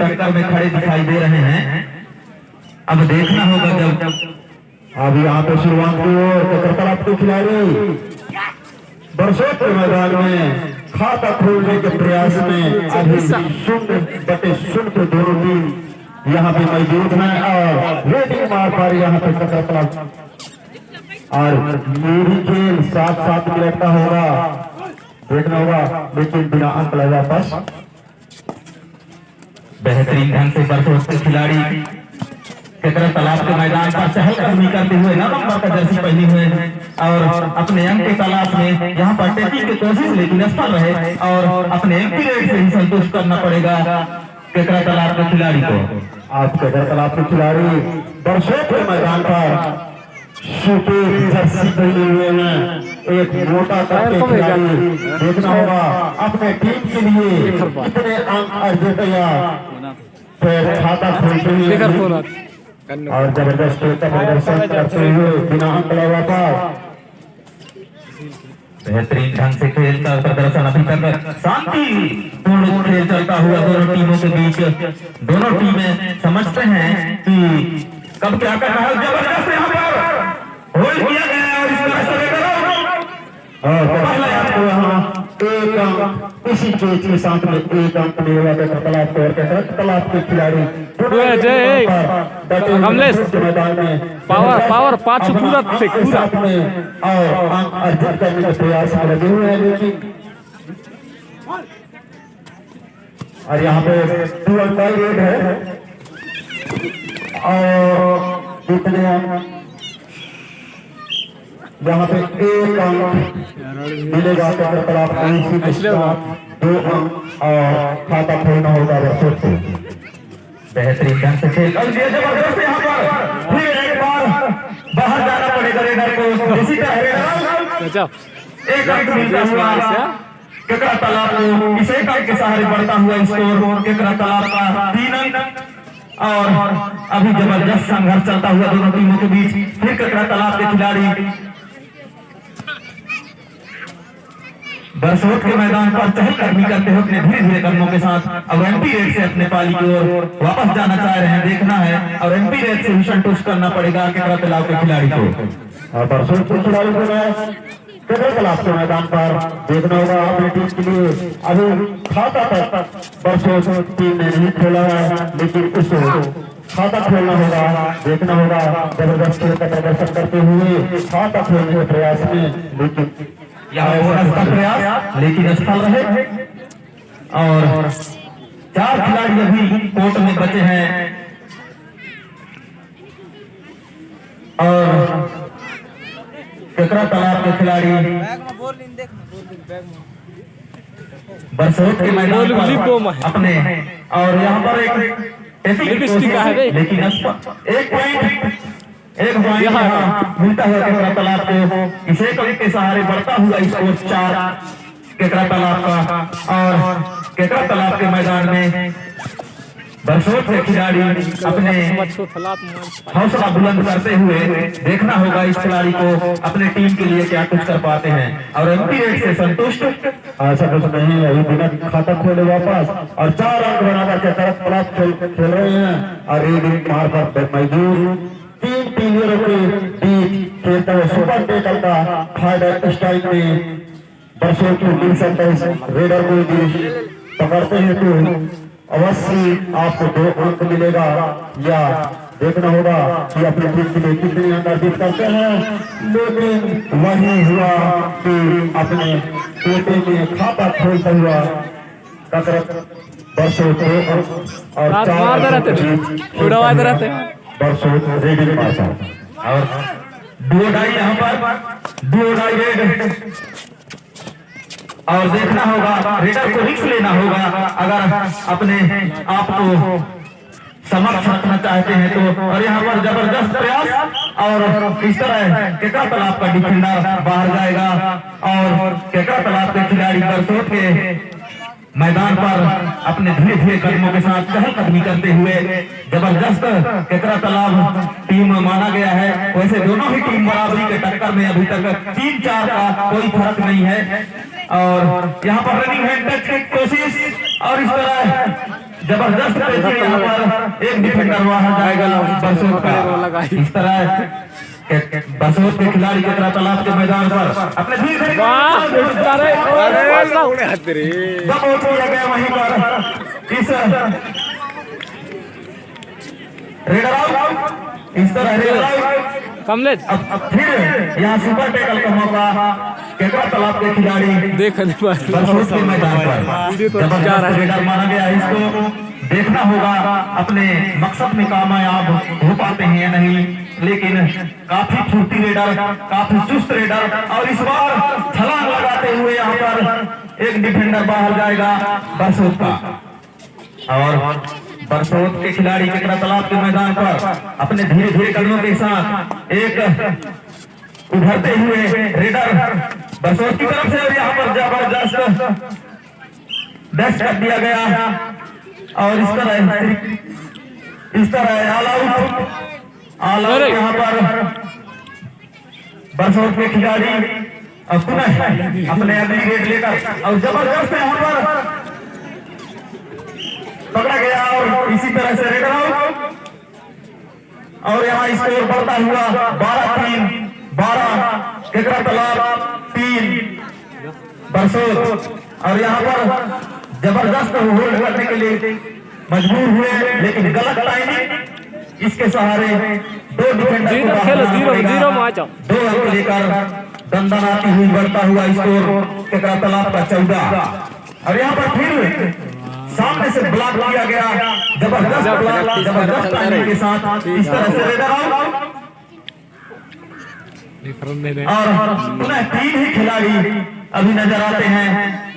टक्कर में खड़े दिखाई दे रहे हैं। अब देखना होगा जब अब यहाँ पे शुरुआत की ओर कतरतलाब के खिलाड़ी बरसों के मैदान में खाता खोलने के प्रयास में अभी 0-0 दोनों टीम यहाँ पे मौजूद हैं और रेडिंग मार पर यहाँ पे कतरतलाब और मेरी खेल 7-7 मिनट का होगा, देखना होगा लेकिन बिना अंक लगा पास। बेहतरीन ढंग से बरसों के खिलाड़ी कतरतलाब के मैदान पर चहलकदमी करते हुए 9 नंबर का जर्सी पहने हुए और अपने अंक की तलाश में यहाँ पर टेकिंग की कोशिश लेकिन असफल रहे और अपने अंक की रेट से ही संतुष्ट करना पड़ेगा कतरतलाब के खिलाड़ी को। आप कतरतलाब के खिलाड़ी बरसों के मैदान पर सफेद जर्सी पहने हुए हैं, एक मोटा करके खिलाड़ी, देखना होगा अपने टीम के लिए कितने अंक अर्जित या फिर खाता खोलते हुए और जबरदस्त प्रदर्शन करते हुए बिना अंक लगा पास। बेहतरीन ढंग से खेल का प्रदर्शन अभी तक शांति पूर्ण खेल चलता हुआ दोनों टीमों के बीच। दोनों टीमें समझते हैं कि कब क्या करना है। जबरदस्त यहाँ पर होल्ड किया गया है और इस तरह से पहले आपको यहाँ एक अंक इसी कैच के साथ में एक अंक मिलेगा कतरतलाब के खिलाड़ी मैदान में पावर 5 पूरा साथ में और अंक अर्जित करने के प्रयास में लगे हुए हैं लेकिन और यहाँ पे 2 अंक का रेट है और कितने यहाँ पे एक अंक मिलेगा कतरतलाब को, 2 अंक और खाता खोलना होगा बरसों को। बेहतरीन ढंग से खेल और ये जबरदस्त यहाँ पर फिर एक बार बाहर जाना पड़ेगा रेडर को। इसी तरह एक अंक मिलता हुआ कतरतलाब को, इस एक अंक के सहारे बढ़ता हुआ स्कोर कतरतलाब का 3 अंक और अभी जबरदस्त संघर्ष चलता हुआ दोनों टीमों के बीच। फिर कतरतलाब के खिलाड़ी बरसोट के मैदान पर चहलकदमी करते हुए अपने धीरे धीरे कदमों के साथ अब एमपी रेट से अपने पाली की ओर वापस जाना चाह रहे हैं। देखना है और एमपी रेट से ही संतुष्ट करना पड़ेगा कतरतलाब के खिलाड़ी को। और बरसोट के खिलाड़ी को कतरतलाब के मैदान पर देखना होगा अपनी टीम के लिए अभी खाता तक बरसोट टीम ने नहीं खोला है लेकिन उसको खाता खोलना होगा, देखना होगा जबरदस्त प्रदर्शन करते हुए खाता खोलने के प्रयास में लेकिन यहाँ प्रयास लेकिन असफल रहे और 4 खिलाड़ी अभी कोर्ट में बचे हैं और कतरतलाब के खिलाड़ी बरसोट के मैदान पर अपने और यहाँ पर एक लेकिन एक पॉइंट यहाँ मिलता है कतरतलाब को। इसे एक के सहारे बढ़ता हुआ स्कोर 4 कतरतलाब का और कतरतलाब के मैदान में बरसोट के खिलाड़ी अपने हौसला बुलंद करते हुए देखना होगा इस खिलाड़ी को अपने टीम के लिए क्या कुछ कर पाते हैं और एमपी रेट से संतुष्ट ऐसा कुछ नहीं है। अभी बिना खाता खोले वापस और 4 अंक बनाकर कतरतलाब खेल रहे हैं और रेडिंग मार पर मजदूर 3 प्लेयरों के बीच खेलते हुए सुपर टेकल का फाइटर स्टाइल में बरसों की टीम से रेडर को पकड़ते हैं तो अवश्य आपको 2 अंक मिलेगा या देखना होगा कि अपनी टीम के लिए कितने अंक अर्जित करते हैं। लेकिन वही हुआ कि अपने पेटे में खाता खोलता हुआ बरसों 2 अंक और 4 रहते बरसों रेडिंग मारता और डुओडाई यहाँ पर डुओडाई रेड और देखना होगा रेडर को रिस्क लेना होगा अगर अपने आप को समक्ष रखना चाहते हैं तो। और यहाँ पर जबरदस्त प्रयास और इस तरह कतरतलाब का डिफेंडर बाहर जाएगा और कतरतलाब के खिलाड़ी बरसोट के मैदान पर अपने धीरे धीरे कदमों के साथ चहलकदमी करते हुए जबरदस्त कतरतलाब टीम माना गया है। वैसे दोनों ही टीम बराबरी के टक्कर में अभी तक 3-4 का कोई फर्क नहीं है और यहाँ पर रनिंग हैंड टच की कोशिश और इस तरह जबरदस्त पेशी यहाँ पर एक डिफेंडर वहां जाएगा बरसोत का। इस तरह बरसोत के खिलाड़ी के तालाब के मैदान पर अपने गया वहीं पर इस रेडर आउट। इस तरह रेडर आउट कमलेश अब फिर यहाँ सुपर टैकल का मौका केकड़ा तालाब के खिलाड़ी देखने बरसोत के मैदान पर जबरदस्त रेडर माना गया। इसको देखना होगा अपने मकसद में कामयाब हो पाते हैं या नहीं, लेकिन काफी फुर्ती रेडर, काफी चुस्त रेडर और इस बार छलांग लगाते हुए यहाँ पर एक डिफेंडर बाहर जाएगा बरसोत का। और बरसोत के खिलाड़ी केकड़ा तालाब के मैदान पर अपने धीरे धीरे कदमों के साथ एक उभरते हुए रेडर बरसोत की तरफ से और यहाँ पर जबरदस्त डैश कर दिया गया और इस तरह ऑल आउट यहाँ पर बरसोत के खिलाड़ी और पुनः अपने अगली गेट लेकर और जबरदस्त यहाँ पर पकड़ा गया और इसी तरह से रेडर आउट और यहाँ स्कोर बढ़ता हुआ 12-3 केकड़ा तालाब 3 बरसोत। और यहाँ पर जबरदस्त होल्ड करने के लिए मजबूर हुए, लेकिन गलत टाइमिंग, इसके सहारे दो डिफेंडर को 2 अंक लेकर दंदनाती हुई बढ़ता हुआ स्कोर केकड़ा तालाब का 14। और यहाँ पर फिर सामने से ब्लॉक किया गया, जबरदस्त टाइमिंग के साथ इस तरह से रेडर आउट और पुनः 3 ही खिलाड़ी अभी नजर आते हैं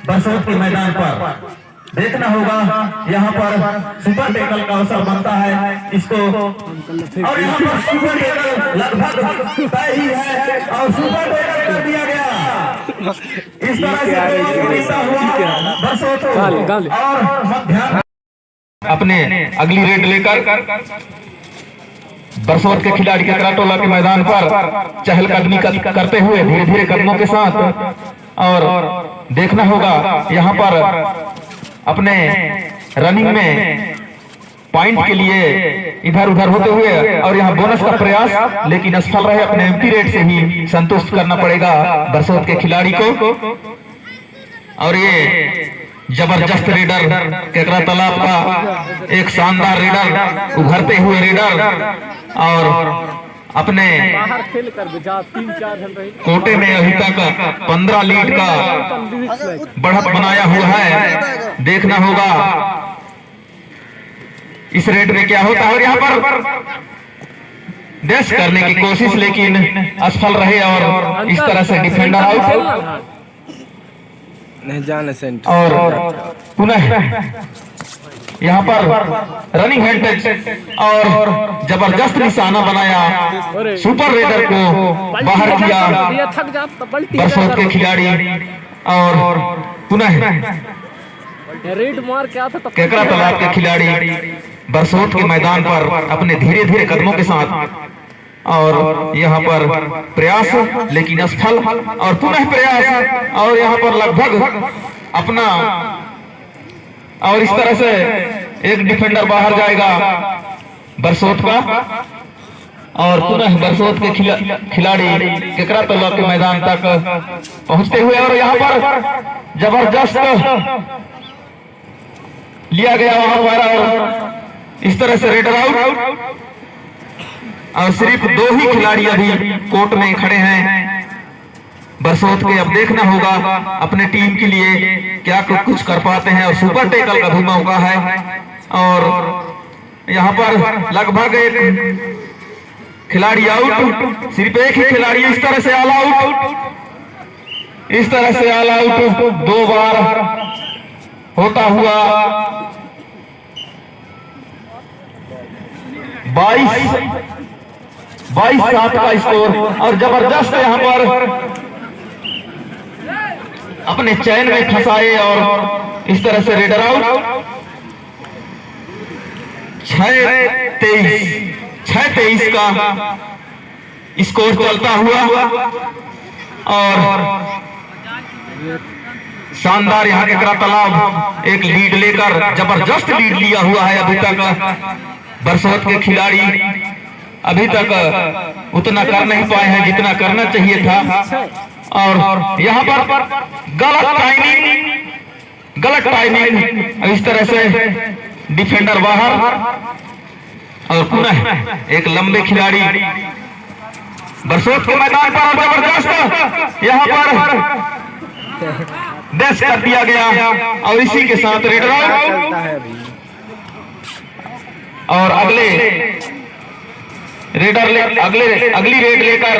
बरसोत के मैदान पर। देखना होगा यहाँ पर सुपर टैकल का अवसर बनता है इसको और यहाँ पर सुपर टैकल लगभग तय ही है और सुपर टैकल कर दिया गया। इस तरह से हुआ बरसोत और मध्याह्न अपने अगली रेड लेकर बरसोत के खिलाड़ी के कराटोला के मैदान पर चहलकदमी करते हुए धीरे धीरे कदमों के साथ और देखना होगा यहाँ पर अपने रनिंग में पॉइंट के लिए इधर उधर होते हुए और यहाँ बोनस का प्रयास, लेकिन असफल रहे। अपने एम्प्टी रेट से ही संतुष्ट करना पड़ेगा बरसोत के खिलाड़ी को। और ये जबरदस्त रेडर केकड़ा तालाब का एक शानदार रेडर, उभरते हुए रेडर और अपने कोटे में अभी तक 15 लीड का बढ़त बनाया हुआ है। देखना होगा इस रेड में क्या होता है। और यहाँ पर डैश करने की कोशिश लेकिन असफल रहे और इस तरह से डिफेंडर आउट और पुनः यहाँ पर रनिंग हैंड टच और जबरदस्त निशाना बनाया, सुपर रेडर को बाहर किया बरसोत के खिलाड़ी और पुनः केकड़ा तालाब के खिलाड़ी बरसोत के मैदान पर अपने धीरे धीरे कदमों के साथ और यहाँ पर प्रयास लेकिन असफल और पुनः प्रयास और यहाँ पर लगभग अपना और इस तरह से एक डिफेंडर बाहर जाएगा बरसोत का और पुनः बरसोत के खिलाड़ी केकड़ा तालाब के मैदान तक पहुंचते हुए और यहाँ पर जबरदस्त लिया गया वहां पर और इस तरह से रेडर आउट और सिर्फ 2 ही खिलाड़ी अभी कोर्ट में खड़े हैं बरसोत के। अब देखना होगा अपने टीम के लिए क्या कुछ कर पाते हैं और सुपर टैकल का भी मौका है। और यहाँ पर लगभग एक खिलाड़ी आउट, सिर्फ एक ही खिलाड़ी इस तरह से ऑल आउट, इस तरह से ऑल आउट 2 बार होता हुआ 22-7 का स्कोर और जबरदस्त यहाँ पर अपने चैन में फंसाए और इस तरह से रेडर आउट 6-23 का स्कोर चलता हुआ और शानदार यहाँ के करा तालाब एक लीड लेकर जबरदस्त लीड लिया हुआ है। अभी तक बरसोत के खिलाड़ी अभी तक उतना कर नहीं पाए हैं जितना करना चाहिए था। और यहाँ पर गलत टाइमिंग इस तरह से डिफेंडर बाहर और पुनः एक लंबे खिलाड़ी बरसोत के मैदान पर जबरदस्त यहाँ पर डैश कर दिया गया और इसी के साथ रेड आउट। और अगली रेड लेकर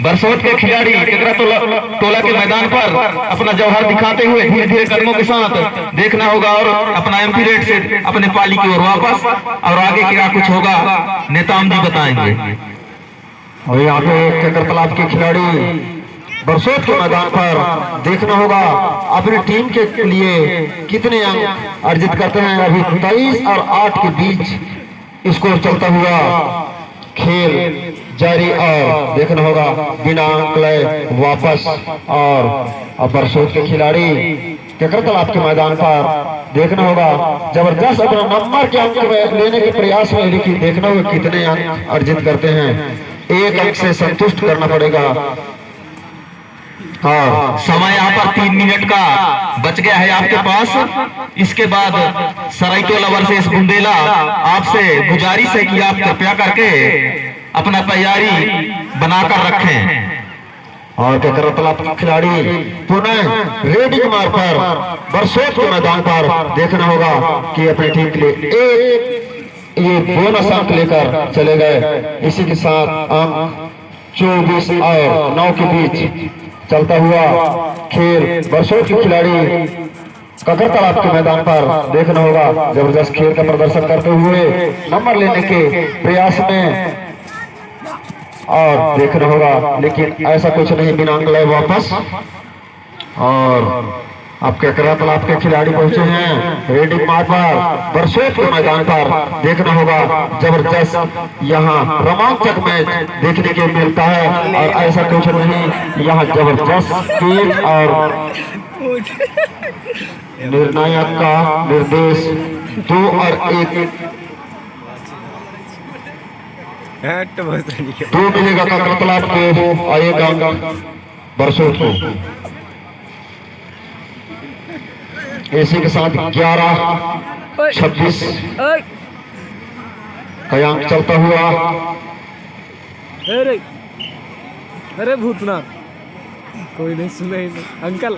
बरसोत के खिलाड़ी केकरा टोला के मैदान पर अपना जौहर दिखाते हुए धीरे धीरे कदमों के साथ देखना होगा और अपना एमपी रेड से अपने पाली की ओर वापस। और आगे क्या कुछ होगा नेताम जी बताएंगे। और यहाँ पे केकर तालाब के खिलाड़ी बरसोत के मैदान पर देखना होगा अपनी टीम के लिए कितने अंक अर्जित करते हैं। अभी 23 और 8 के बीच स्कोर चलता हुआ खेल जारी और देखना होगा बिना अंक लय वापस। और बरसोत के खिलाड़ी केकर तालाब के मैदान पर देखना होगा जबरदस्त अपना नंबर के अंक लेने के प्रयास में, लेकिन देखना होगा कितने अंक अर्जित करते हैं। एक अंक से संतुष्ट करना पड़ेगा। हाँ, समय यहाँ पर 3 मिनट का बच गया है आपके पास। इसके बाद सराइटोला वर्सेस बुंदेला आपसे गुजारिश है कि आप कृपया करके अपना तैयारी बनाकर रखें। और केकर तालाब के खिलाड़ी पुनः रेडिंग मार पर बरसोत के मैदान पर देखना होगा कि अपनी टीम के लिए ये बोनस अंक लेकर चले गए। इसी के साथ अंक 24 और 9 के बीच चलता हुआ खेल बरसोत के खिलाड़ी केकर तालाब के मैदान पर देखना होगा जबरदस्त खेल का प्रदर्शन करते हुए नंबर लेने के प्रयास में। और देखना होगा लेकिन ऐसा कुछ नहीं, बिना अंक लय वापस। और अब केकर तालाब के खिलाड़ी पहुंचे हैं रेडिंग मार्क पर बरसोत के मैदान पर देखना होगा जबरदस्त यहाँ रोमांचक मैच देखने के मिलता है। और ऐसा कुछ नहीं, यहाँ जबरदस्त खेल और निर्णायक का निर्देश 2 और 1 2 मिलेगा केकर तालाब को और 1 अंक बरसोत को। इसी के साथ 11-26 का अंक चलता हुआ। अरे भूतनाथ कोई नहीं सुने अंकल।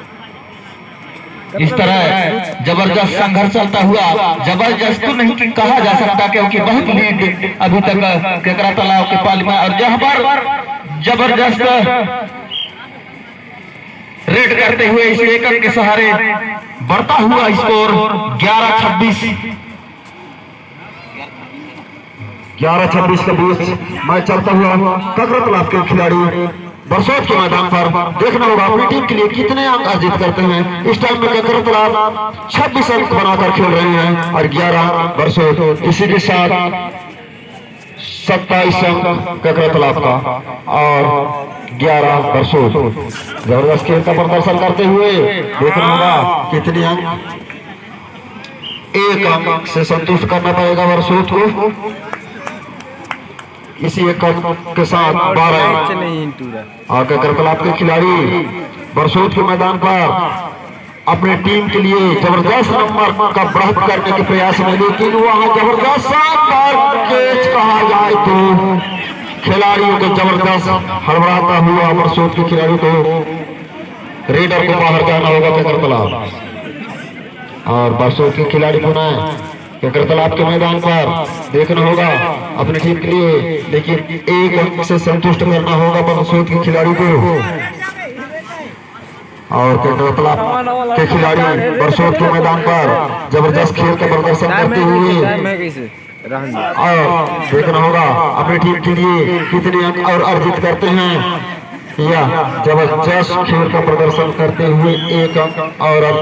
इस तरह जबरदस्त संघर्ष चलता हुआ, जबरदस्त तो नहीं कहा जा सकता क्योंकि बहुत लीड अभी तक केकरा तालाब के पाली में। और जहां पर जबरदस्त रेड करते हुए इस एक अंक के सहारे बढ़ता हुआ स्कोर 11-26 के बीच मैच चलता हुआ केकर तालाब के खिलाड़ी बरसोत के मैदान पर देखना होगा अपनी टीम के लिए कितने अंक अर्जित करते हैं। इस टाइम में केकर तालाब 26 अंक बनाकर खेल रहे हैं और 11 बरसोत। इसी के साथ 27 अंक केकर तालाब का और 11 बरसोत। जबरदस्त खेल का प्रदर्शन करते हुए देखना होगा कितने अंक, 1 अंक से संतुष्ट करना पड़ेगा बरसोत को। इसी एक के साथ 12 और केकर तालाब के खिलाड़ी बरसोत के मैदान पर अपने टीम के लिए जबरदस्त नंबर का बढ़त करने के प्रयास में, लेकिन वहां जबरदस्त कैच कहा जाए तो खिलाड़ियों को जबरदस्त हड़बड़ाता हुआ बरसोत के खिलाड़ी को रेडर को बाहर जाना होगा केकर तालाब। और बरसोत के खिलाड़ी पुनः केकर तालाब के मैदान पर देखना होगा अपनी टीम के लिए, लेकिन 1 अंक से संतुष्ट करना होगा बरसोत के खिलाड़ी को। और केकर तालाब के खिलाड़ी बरसोत के मैदान पर जबरदस्त खेल का प्रदर्शन करते हुए और देखना होगा अपनी टीम के लिए कितने अंक और अर्जित करते हैं। या जबरदस्त खेल का प्रदर्शन करते हुए 1 अंक और अर्जित